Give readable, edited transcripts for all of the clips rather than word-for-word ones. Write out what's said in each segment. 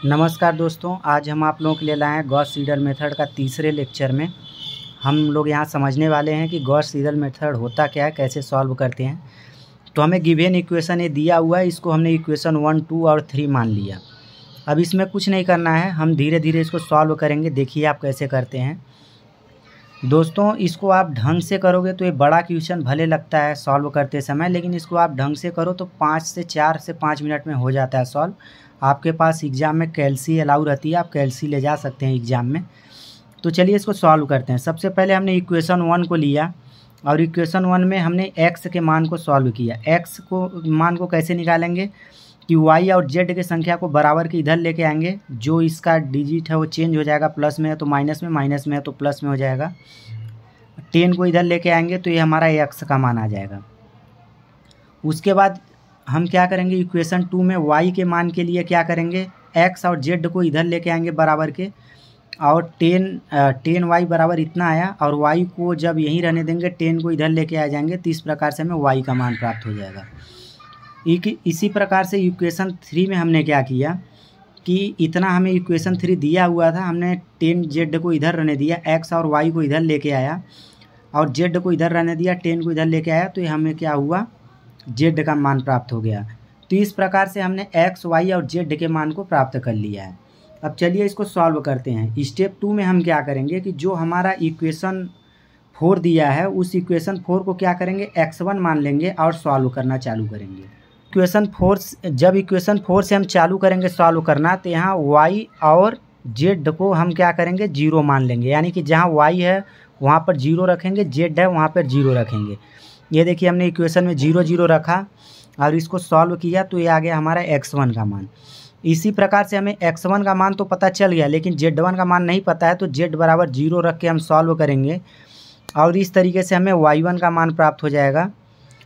नमस्कार दोस्तों, आज हम आप लोगों के लिए लाए हैं गॉस सीडल मेथड का तीसरे लेक्चर में। हम लोग यहाँ समझने वाले हैं कि गॉस सीडल मेथड होता क्या है, कैसे सॉल्व करते हैं। तो हमें गिवन इक्वेशन ये दिया हुआ है, इसको हमने इक्वेशन 1, 2 और 3 मान लिया। अब इसमें कुछ नहीं करना है, हम धीरे धीरे इसको सॉल्व करेंगे। देखिए आप कैसे करते हैं दोस्तों। इसको आप ढंग से करोगे तो ये बड़ा क्वेश्चन भले लगता है सॉल्व करते समय, लेकिन इसको आप ढंग से करो तो 4 से 5 मिनट में हो जाता है सॉल्व। आपके पास एग्ज़ाम में कैलसी अलाउ रहती है, आप कैलसी ले जा सकते हैं एग्ज़ाम में। तो चलिए इसको सॉल्व करते हैं। सबसे पहले हमने इक्वेशन 1 को लिया और इक्वेशन 1 में हमने x के मान को सॉल्व किया। x को मान को कैसे निकालेंगे कि y और z के संख्या को बराबर के इधर लेके आएंगे। जो इसका डिजिट है वो चेंज हो जाएगा, प्लस में है तो माइनस में, माइनस में है तो प्लस में हो जाएगा। 10 को इधर लेके आएंगे तो ये हमारा x का मान आ जाएगा। उसके बाद हम क्या करेंगे, इक्वेशन 2 में y के मान के लिए क्या करेंगे, x और z को इधर लेके आएंगे बराबर के, और 10y बराबर इतना आया और y को जब यहीं रहने देंगे 10 को इधर लेके आ जाएंगे, तो इस प्रकार से हमें y का मान प्राप्त हो जाएगा। इसी प्रकार से इक्वेशन 3 में हमने क्या किया कि इतना हमें इक्वेशन 3 दिया हुआ था, हमने 10z को इधर रहने दिया, x और y को इधर लेके आया और z को इधर रहने दिया, 10 को इधर लेके आया, तो ये हमें क्या हुआ, z का मान प्राप्त हो गया। तो इस प्रकार से हमने x, y और z के मान को प्राप्त कर लिया है। अब चलिए इसको सॉल्व करते हैं। स्टेप 2 में हम क्या करेंगे कि जो हमारा इक्वेशन 4 दिया है उस इक्वेशन 4 को क्या करेंगे, x1 मान लेंगे और सॉल्व करना चालू करेंगे। जब इक्वेशन 4 से हम चालू करेंगे सॉल्व करना, तो यहाँ y और z को हम क्या करेंगे, 0 मान लेंगे। यानी कि जहाँ y है वहाँ पर 0 रखेंगे, z है वहाँ पर 0 रखेंगे। ये देखिए हमने इक्वेशन में 0, 0 रखा और इसको सॉल्व किया तो ये आ गया हमारा x1 का मान। इसी प्रकार से हमें x1 का मान तो पता चल गया, लेकिन z1 का मान नहीं पता है, तो z बराबर 0 रख के हम सॉल्व करेंगे और इस तरीके से हमें y1 का मान प्राप्त हो जाएगा।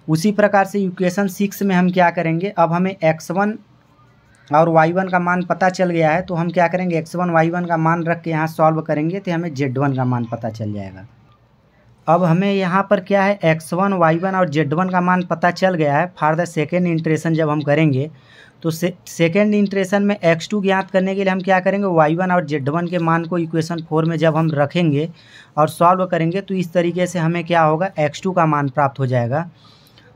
उसी प्रकार से इक्वेशन 6 में हम क्या करेंगे, अब हमें x1 और y1 का मान पता चल गया है, तो हम क्या करेंगे, x1 y1 का मान रख के यहाँ सॉल्व करेंगे तो हमें z1 का मान पता चल जाएगा। अब हमें यहाँ पर क्या है, x1, y1 और z1 का मान पता चल गया है। फॉर द सेकेंड इंट्रेशन जब हम करेंगे तो सेकेंड इंट्रेशन में x2 ज्ञात करने के लिए हम क्या करेंगे, y1 और z1 के मान को इक्वेशन 4 में जब हम रखेंगे और सॉल्व करेंगे तो इस तरीके से हमें क्या होगा, x2 का मान प्राप्त हो जाएगा।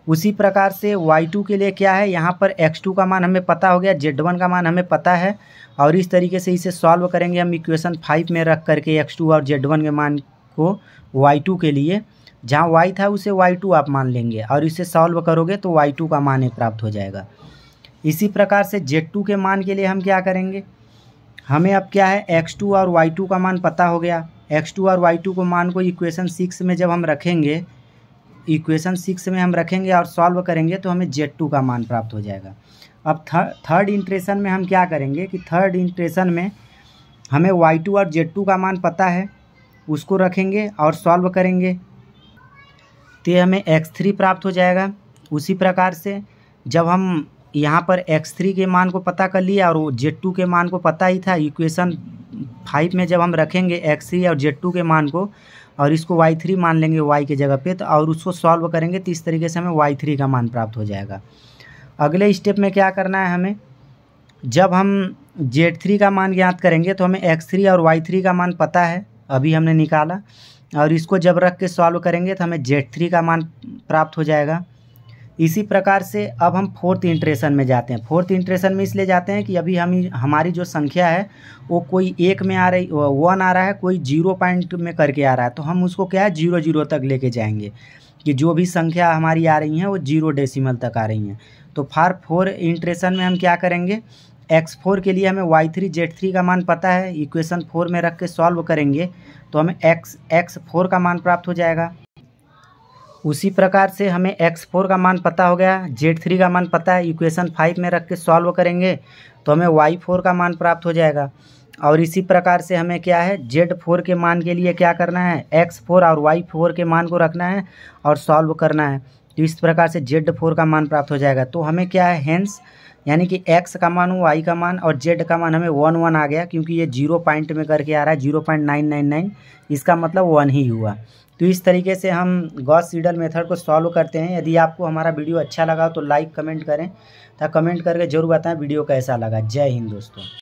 उसी प्रकार से y2 के लिए क्या है, यहाँ पर x2 का मान हमें पता हो गया, z1 का मान हमें पता है, और इस तरीके से इसे सॉल्व करेंगे हम इक्वेशन 5 में रख करके x2 और z1 के मान को y2 के लिए। जहाँ y था उसे y2 आप मान लेंगे और इसे सॉल्व करोगे तो y2 का मान ही प्राप्त हो जाएगा। इसी प्रकार से z2 के मान के लिए हम क्या करेंगे, हमें अब क्या है, x2 और y2 का मान पता हो गया। x2 और y2 को मान को इक्वेशन 6 में जब हम रखेंगे, इक्वेशन 6 में हम रखेंगे और सॉल्व करेंगे तो हमें z2 का मान प्राप्त हो जाएगा। अब थर्ड इंट्रेशन में हम क्या करेंगे कि थर्ड इंट्रेशन में हमें y2 और z2 का मान पता है, उसको रखेंगे और सॉल्व करेंगे तो हमें x3 प्राप्त हो जाएगा। उसी प्रकार से जब हम यहाँ पर x3 के मान को पता कर लिया और z2 के मान को पता ही था, इक्वेशन 5 में जब हम रखेंगे x3 और z2 के मान को और इसको y3 मान लेंगे y के जगह पे, तो और उसको सॉल्व करेंगे तो इस तरीके से हमें y3 का मान प्राप्त हो जाएगा। अगले स्टेप में क्या करना है, हमें जब हम z3 का मान ज्ञात करेंगे तो हमें x3 और y3 का मान पता है, अभी हमने निकाला, और इसको जब रख के सॉल्व करेंगे तो हमें z3 का मान प्राप्त हो जाएगा। इसी प्रकार से अब हम फोर्थ इंट्रेशन में जाते हैं। फोर्थ इंट्रेशन में इसलिए जाते हैं कि अभी हमारी जो संख्या है वो कोई 1 में आ रही, 1 आ रहा है, कोई 0 पॉइंट में करके आ रहा है, तो हम उसको क्या है, 0, 0 तक लेके जाएंगे कि जो भी संख्या हमारी आ रही हैं वो 0 डेसिमल तक आ रही हैं। तो फॉर 4 इंट्रेशन में हम क्या करेंगे, x4 के लिए हमें y3 z3 का मान पता है, इक्वेशन 4 में रख के सॉल्व करेंगे तो हमें x4 का मान प्राप्त हो जाएगा। उसी प्रकार से हमें x4 का मान पता हो गया, z3 का मान पता है, इक्वेशन 5 में रख के सॉल्व करेंगे तो हमें y4 का मान प्राप्त हो जाएगा। और इसी प्रकार से हमें क्या है, z4 के मान के लिए क्या करना है, x4 और y4 के मान को रखना है और सॉल्व करना है, तो इस प्रकार से z4 का मान प्राप्त हो जाएगा। तो हमें क्या है, हेंस यानी कि x का मान, y का मान और z का मान हमें 1, 1 आ गया, क्योंकि ये 0 पॉइंट में करके आ रहा है, 0.999, इसका मतलब 1 ही हुआ। तो इस तरीके से हम गॉस सीडल मेथड को सॉल्व करते हैं। यदि आपको हमारा वीडियो अच्छा लगा तो लाइक कमेंट करें, तथा कमेंट करके जरूर बताएं वीडियो कैसा लगा। जय हिंद दोस्तों।